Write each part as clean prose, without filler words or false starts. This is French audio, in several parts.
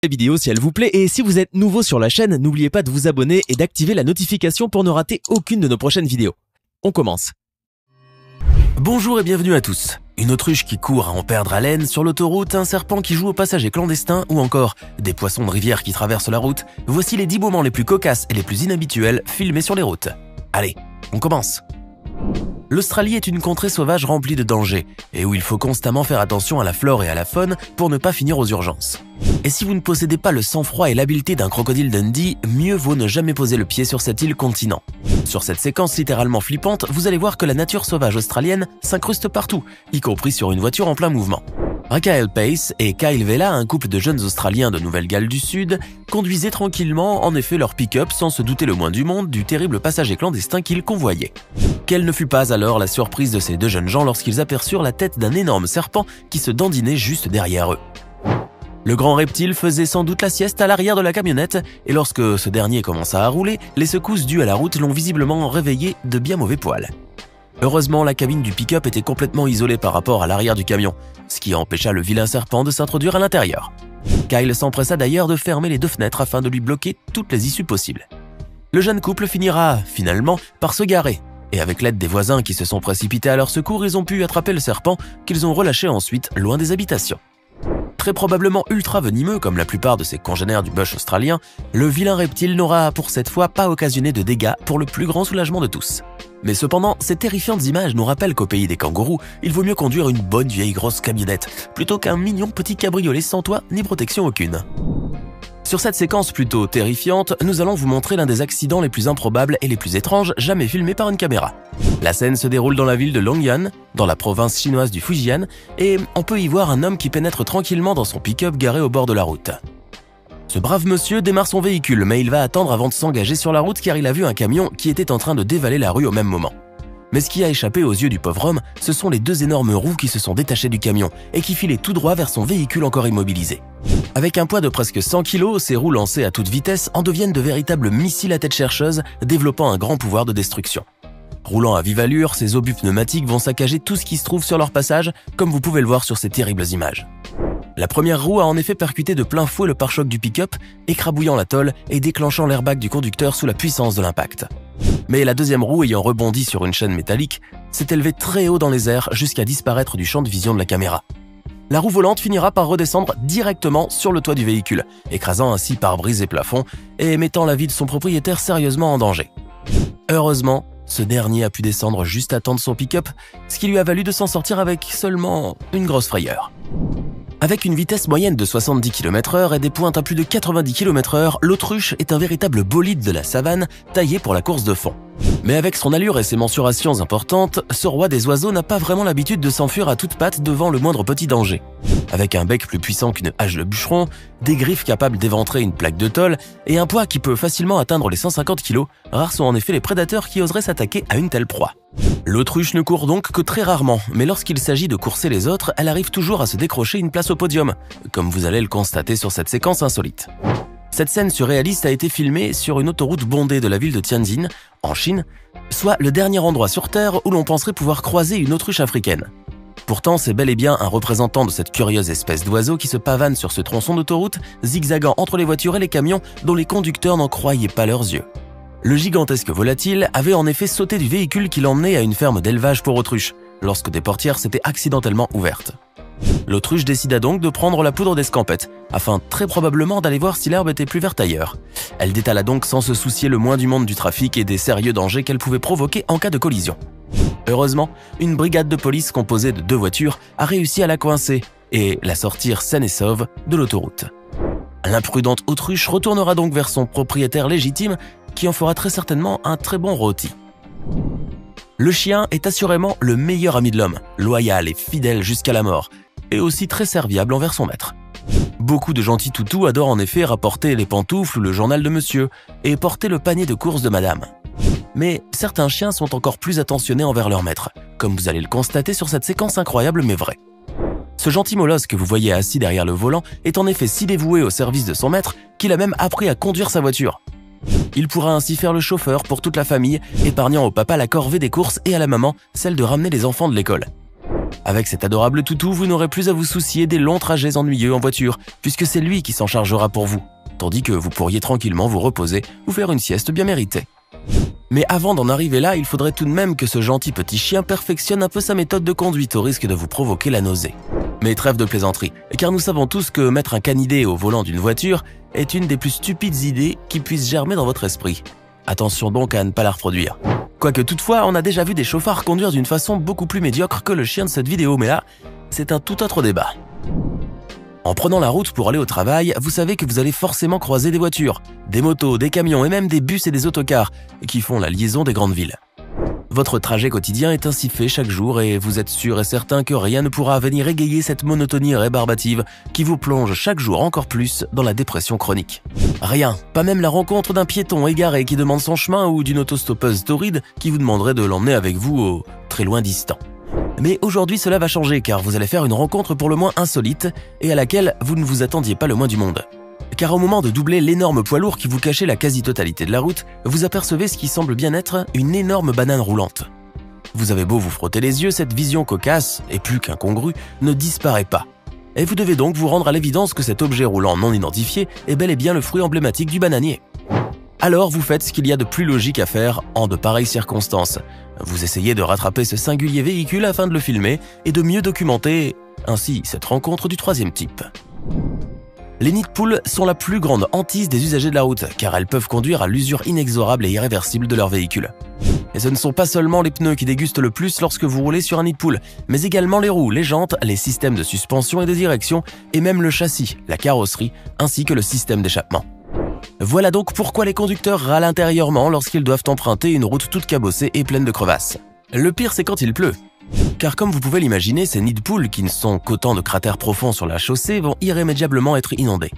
La vidéo si elle vous plaît et si vous êtes nouveau sur la chaîne, n'oubliez pas de vous abonner et d'activer la notification pour ne rater aucune de nos prochaines vidéos. On commence. Bonjour et bienvenue à tous. Une autruche qui court à en perdre haleine sur l'autoroute, un serpent qui joue aux passagers clandestins ou encore des poissons de rivière qui traversent la route, voici les 10 moments les plus cocasses et les plus inhabituels filmés sur les routes. Allez, on commence. L'Australie est une contrée sauvage remplie de dangers et où il faut constamment faire attention à la flore et à la faune pour ne pas finir aux urgences. Et si vous ne possédez pas le sang-froid et l'habileté d'un crocodile Dundee, mieux vaut ne jamais poser le pied sur cette île continent. Sur cette séquence littéralement flippante, vous allez voir que la nature sauvage australienne s'incruste partout, y compris sur une voiture en plein mouvement. Rachael Pace et Kyle Vela, un couple de jeunes Australiens de Nouvelle-Galles du Sud, conduisaient tranquillement en effet leur pick-up sans se douter le moins du monde du terrible passager clandestin qu'ils convoyaient. Quelle ne fut pas alors la surprise de ces deux jeunes gens lorsqu'ils aperçurent la tête d'un énorme serpent qui se dandinait juste derrière eux. Le grand reptile faisait sans doute la sieste à l'arrière de la camionnette et lorsque ce dernier commença à rouler, les secousses dues à la route l'ont visiblement réveillé de bien mauvais poil. Heureusement, la cabine du pick-up était complètement isolée par rapport à l'arrière du camion, ce qui empêcha le vilain serpent de s'introduire à l'intérieur. Kyle s'empressa d'ailleurs de fermer les deux fenêtres afin de lui bloquer toutes les issues possibles. Le jeune couple finira, finalement, par se garer, et avec l'aide des voisins qui se sont précipités à leur secours, ils ont pu attraper le serpent qu'ils ont relâché ensuite loin des habitations. Très probablement ultra venimeux comme la plupart de ses congénères du bush australien, le vilain reptile n'aura pour cette fois pas occasionné de dégâts pour le plus grand soulagement de tous. Mais cependant, ces terrifiantes images nous rappellent qu'au pays des kangourous, il vaut mieux conduire une bonne vieille grosse camionnette, plutôt qu'un mignon petit cabriolet sans toit ni protection aucune. Sur cette séquence plutôt terrifiante, nous allons vous montrer l'un des accidents les plus improbables et les plus étranges jamais filmés par une caméra. La scène se déroule dans la ville de Longyan, dans la province chinoise du Fujian, et on peut y voir un homme qui pénètre tranquillement dans son pick-up garé au bord de la route. Ce brave monsieur démarre son véhicule, mais il va attendre avant de s'engager sur la route car il a vu un camion qui était en train de dévaler la rue au même moment. Mais ce qui a échappé aux yeux du pauvre homme, ce sont les deux énormes roues qui se sont détachées du camion et qui filaient tout droit vers son véhicule encore immobilisé. Avec un poids de presque 100 kg, ces roues lancées à toute vitesse en deviennent de véritables missiles à tête chercheuse, développant un grand pouvoir de destruction. Roulant à vive allure, ces obus pneumatiques vont saccager tout ce qui se trouve sur leur passage, comme vous pouvez le voir sur ces terribles images. La première roue a en effet percuté de plein fouet le pare-choc du pick-up, écrabouillant la tôle et déclenchant l'airbag du conducteur sous la puissance de l'impact. Mais la deuxième roue, ayant rebondi sur une chaîne métallique, s'est élevée très haut dans les airs jusqu'à disparaître du champ de vision de la caméra. La roue volante finira par redescendre directement sur le toit du véhicule, écrasant ainsi pare-brise et plafond et mettant la vie de son propriétaire sérieusement en danger. Heureusement, ce dernier a pu descendre juste à temps de son pick-up, ce qui lui a valu de s'en sortir avec seulement une grosse frayeur. Avec une vitesse moyenne de 70 km/h et des pointes à plus de 90 km/h, l'autruche est un véritable bolide de la savane taillé pour la course de fond. Mais avec son allure et ses mensurations importantes, ce roi des oiseaux n'a pas vraiment l'habitude de s'enfuir à toutes pattes devant le moindre petit danger. Avec un bec plus puissant qu'une hache de bûcheron, des griffes capables d'éventrer une plaque de tôle et un poids qui peut facilement atteindre les 150 kg, rares sont en effet les prédateurs qui oseraient s'attaquer à une telle proie. L'autruche ne court donc que très rarement, mais lorsqu'il s'agit de courser les autres, elle arrive toujours à se décrocher une place au podium, comme vous allez le constater sur cette séquence insolite. Cette scène surréaliste a été filmée sur une autoroute bondée de la ville de Tianjin, en Chine, soit le dernier endroit sur Terre où l'on penserait pouvoir croiser une autruche africaine. Pourtant, c'est bel et bien un représentant de cette curieuse espèce d'oiseau qui se pavane sur ce tronçon d'autoroute, zigzagant entre les voitures et les camions dont les conducteurs n'en croyaient pas leurs yeux. Le gigantesque volatile avait en effet sauté du véhicule qui l'emmenait à une ferme d'élevage pour autruches, lorsque des portières s'étaient accidentellement ouvertes. L'autruche décida donc de prendre la poudre d'escampette, afin très probablement d'aller voir si l'herbe était plus verte ailleurs. Elle détala donc sans se soucier le moins du monde du trafic et des sérieux dangers qu'elle pouvait provoquer en cas de collision. Heureusement, une brigade de police composée de 2 voitures a réussi à la coincer et la sortir saine et sauve de l'autoroute. L'imprudente autruche retournera donc vers son propriétaire légitime qui en fera très certainement un très bon rôti. Le chien est assurément le meilleur ami de l'homme, loyal et fidèle jusqu'à la mort, et aussi très serviable envers son maître. Beaucoup de gentils toutous adorent en effet rapporter les pantoufles ou le journal de monsieur, et porter le panier de courses de madame. Mais certains chiens sont encore plus attentionnés envers leur maître, comme vous allez le constater sur cette séquence incroyable mais vraie. Ce gentil molosse que vous voyez assis derrière le volant est en effet si dévoué au service de son maître qu'il a même appris à conduire sa voiture. Il pourra ainsi faire le chauffeur pour toute la famille, épargnant au papa la corvée des courses et à la maman celle de ramener les enfants de l'école. Avec cet adorable toutou, vous n'aurez plus à vous soucier des longs trajets ennuyeux en voiture, puisque c'est lui qui s'en chargera pour vous, tandis que vous pourriez tranquillement vous reposer ou faire une sieste bien méritée. Mais avant d'en arriver là, il faudrait tout de même que ce gentil petit chien perfectionne un peu sa méthode de conduite au risque de vous provoquer la nausée. Mais trêve de plaisanterie, car nous savons tous que mettre un canidé au volant d'une voiture est une des plus stupides idées qui puissent germer dans votre esprit. Attention donc à ne pas la reproduire. Quoique toutefois, on a déjà vu des chauffards conduire d'une façon beaucoup plus médiocre que le chien de cette vidéo, mais là, c'est un tout autre débat. En prenant la route pour aller au travail, vous savez que vous allez forcément croiser des voitures, des motos, des camions et même des bus et des autocars qui font la liaison des grandes villes. Votre trajet quotidien est ainsi fait chaque jour et vous êtes sûr et certain que rien ne pourra venir égayer cette monotonie rébarbative qui vous plonge chaque jour encore plus dans la dépression chronique. Rien, pas même la rencontre d'un piéton égaré qui demande son chemin ou d'une autostoppeuse torride qui vous demanderait de l'emmener avec vous au très loin distant. Mais aujourd'hui cela va changer car vous allez faire une rencontre pour le moins insolite et à laquelle vous ne vous attendiez pas le moins du monde. Car au moment de doubler l'énorme poids lourd qui vous cachait la quasi-totalité de la route, vous apercevez ce qui semble bien être une énorme banane roulante. Vous avez beau vous frotter les yeux, cette vision cocasse, et plus qu'incongrue, ne disparaît pas. Et vous devez donc vous rendre à l'évidence que cet objet roulant non identifié est bel et bien le fruit emblématique du bananier. Alors vous faites ce qu'il y a de plus logique à faire en de pareilles circonstances. Vous essayez de rattraper ce singulier véhicule afin de le filmer et de mieux documenter ainsi cette rencontre du troisième type. Les nids de poules sont la plus grande hantise des usagers de la route, car elles peuvent conduire à l'usure inexorable et irréversible de leur véhicule. Et ce ne sont pas seulement les pneus qui dégustent le plus lorsque vous roulez sur un nid de poule, mais également les roues, les jantes, les systèmes de suspension et de direction, et même le châssis, la carrosserie, ainsi que le système d'échappement. Voilà donc pourquoi les conducteurs râlent intérieurement lorsqu'ils doivent emprunter une route toute cabossée et pleine de crevasses. Le pire, c'est quand il pleut. Car comme vous pouvez l'imaginer, ces nids de poules, qui ne sont qu'autant de cratères profonds sur la chaussée, vont irrémédiablement être inondés.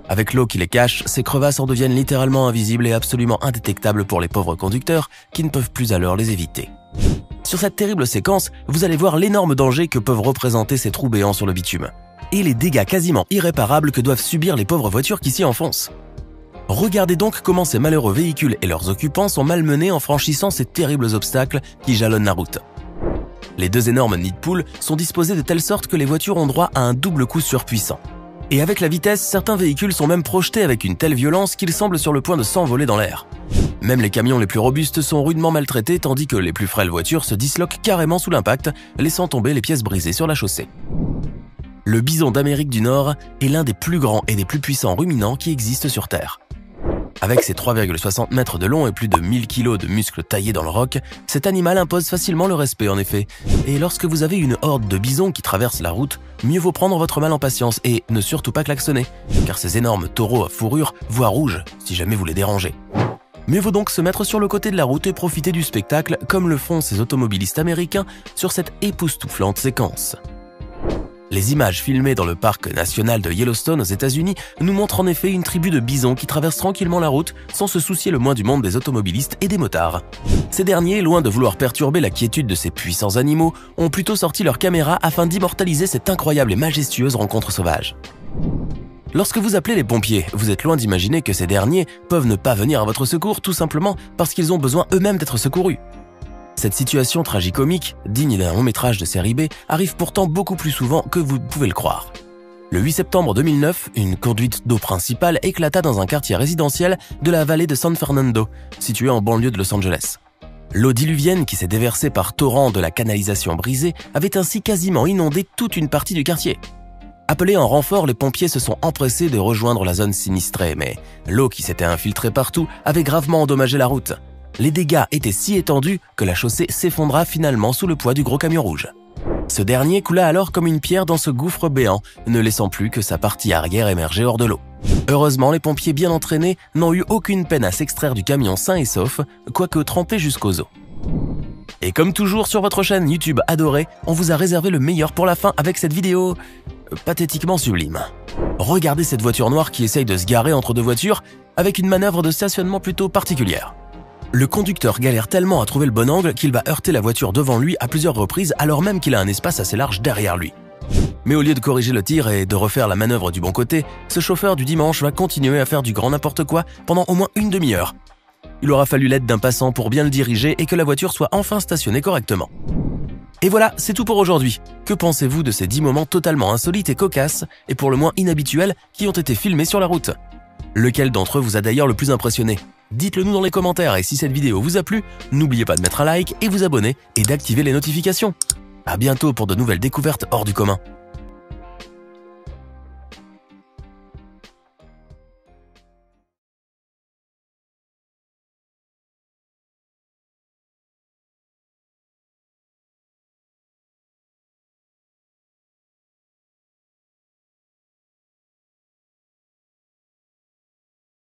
Avec l'eau qui les cache, ces crevasses en deviennent littéralement invisibles et absolument indétectables pour les pauvres conducteurs qui ne peuvent plus alors les éviter. Sur cette terrible séquence, vous allez voir l'énorme danger que peuvent représenter ces trous béants sur le bitume, et les dégâts quasiment irréparables que doivent subir les pauvres voitures qui s'y enfoncent. Regardez donc comment ces malheureux véhicules et leurs occupants sont malmenés en franchissant ces terribles obstacles qui jalonnent la route. Les deux énormes nids de poules sont disposés de telle sorte que les voitures ont droit à un double coup surpuissant. Et avec la vitesse, certains véhicules sont même projetés avec une telle violence qu'ils semblent sur le point de s'envoler dans l'air. Même les camions les plus robustes sont rudement maltraités tandis que les plus frêles voitures se disloquent carrément sous l'impact, laissant tomber les pièces brisées sur la chaussée. Le bison d'Amérique du Nord est l'un des plus grands et des plus puissants ruminants qui existent sur Terre. Avec ses 3,60 mètres de long et plus de 1000 kg de muscles taillés dans le roc, cet animal impose facilement le respect en effet. Et lorsque vous avez une horde de bisons qui traverse la route, mieux vaut prendre votre mal en patience et ne surtout pas klaxonner, car ces énormes taureaux à fourrure voient rouge si jamais vous les dérangez. Mieux vaut donc se mettre sur le côté de la route et profiter du spectacle comme le font ces automobilistes américains sur cette époustouflante séquence. Les images filmées dans le parc national de Yellowstone aux États-Unis nous montrent en effet une tribu de bisons qui traversent tranquillement la route sans se soucier le moins du monde des automobilistes et des motards. Ces derniers, loin de vouloir perturber la quiétude de ces puissants animaux, ont plutôt sorti leurs caméras afin d'immortaliser cette incroyable et majestueuse rencontre sauvage. Lorsque vous appelez les pompiers, vous êtes loin d'imaginer que ces derniers peuvent ne pas venir à votre secours tout simplement parce qu'ils ont besoin eux-mêmes d'être secourus. Cette situation tragicomique, digne d'un long métrage de série B, arrive pourtant beaucoup plus souvent que vous pouvez le croire. Le 8 septembre 2009, une conduite d'eau principale éclata dans un quartier résidentiel de la vallée de San Fernando, situé en banlieue de Los Angeles. L'eau diluvienne qui s'est déversée par torrent de la canalisation brisée avait ainsi quasiment inondé toute une partie du quartier. Appelés en renfort, les pompiers se sont empressés de rejoindre la zone sinistrée, mais l'eau qui s'était infiltrée partout avait gravement endommagé la route. Les dégâts étaient si étendus que la chaussée s'effondra finalement sous le poids du gros camion rouge. Ce dernier coula alors comme une pierre dans ce gouffre béant, ne laissant plus que sa partie arrière émerger hors de l'eau. Heureusement, les pompiers bien entraînés n'ont eu aucune peine à s'extraire du camion sain et sauf, quoique trempés jusqu'aux os. Et comme toujours sur votre chaîne YouTube adorée, on vous a réservé le meilleur pour la fin avec cette vidéo pathétiquement sublime. Regardez cette voiture noire qui essaye de se garer entre deux voitures avec une manœuvre de stationnement plutôt particulière. Le conducteur galère tellement à trouver le bon angle qu'il va heurter la voiture devant lui à plusieurs reprises alors même qu'il a un espace assez large derrière lui. Mais au lieu de corriger le tir et de refaire la manœuvre du bon côté, ce chauffeur du dimanche va continuer à faire du grand n'importe quoi pendant au moins une demi-heure. Il aura fallu l'aide d'un passant pour bien le diriger et que la voiture soit enfin stationnée correctement. Et voilà, c'est tout pour aujourd'hui. Que pensez-vous de ces 10 moments totalement insolites et cocasses, et pour le moins inhabituels, qui ont été filmés sur la route? Lequel d'entre eux vous a d'ailleurs le plus impressionné? Dites-le nous dans les commentaires, et si cette vidéo vous a plu, n'oubliez pas de mettre un like et vous abonner et d'activer les notifications. À bientôt pour de nouvelles découvertes hors du commun.